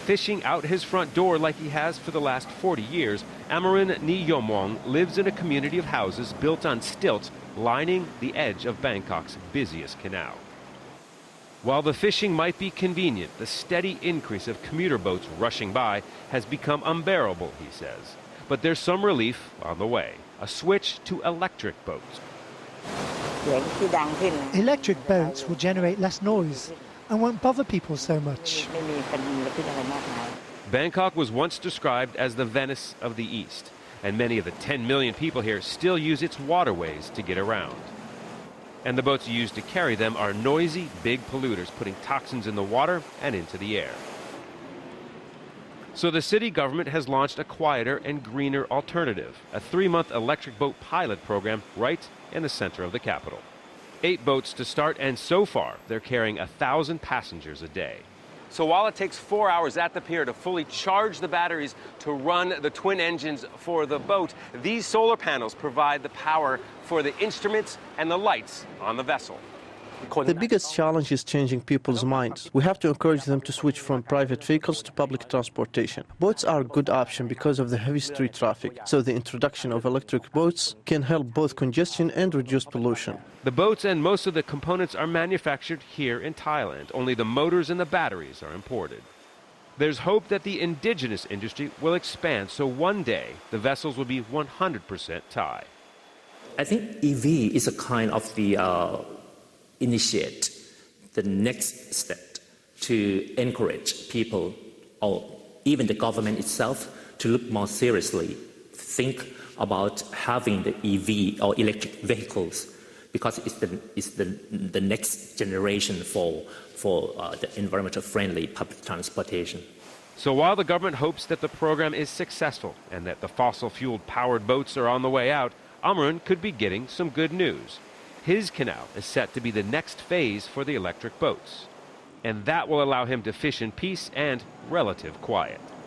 fishing out his front door like he has for the last 40 years, Amarun Ni Yomwong lives in a community of houses built on stilts lining the edge of Bangkok's busiest canal. While the fishing might be convenient, the steady increase of commuter boats rushing by has become unbearable, he says. But there's some relief on the way, a switch to electric boats. Electric boats will generate less noise and won't bother people so much. Bangkok was once described as the Venice of the East, and many of the 10 million people here still use its waterways to get around. And the boats used to carry them are noisy, big polluters, putting toxins in the water and into the air. So the city government has launched a quieter and greener alternative, a 3-month electric boat pilot program right in the center of the capital. 8 boats to start, and so far they're carrying 1,000 passengers a day. So while it takes 4 hours at the pier to fully charge the batteries to run the twin engines for the boat, these solar panels provide the power for the instruments and the lights on the vessel. The biggest challenge is changing people's minds. We have to encourage them to switch from private vehicles to public transportation. Boats are a good option because of the heavy street traffic, so the introduction of electric boats can help both congestion and reduce pollution. The boats and most of the components are manufactured here in Thailand. Only the motors and the batteries are imported. There's hope that the indigenous industry will expand, so one day the vessels will be 100% Thai. I think EV is a kind of the initiate the next step to encourage people, or even the government itself, to look more seriously, think about having the EV or electric vehicles, because it's the next generation for the environmental friendly public transportation. So while the government hopes that the program is successful and that the fossil fueled powered boats are on the way out, Amarun could be getting some good news. His canal is set to be the next phase for the electric boats, and that will allow him to fish in peace and relative quiet.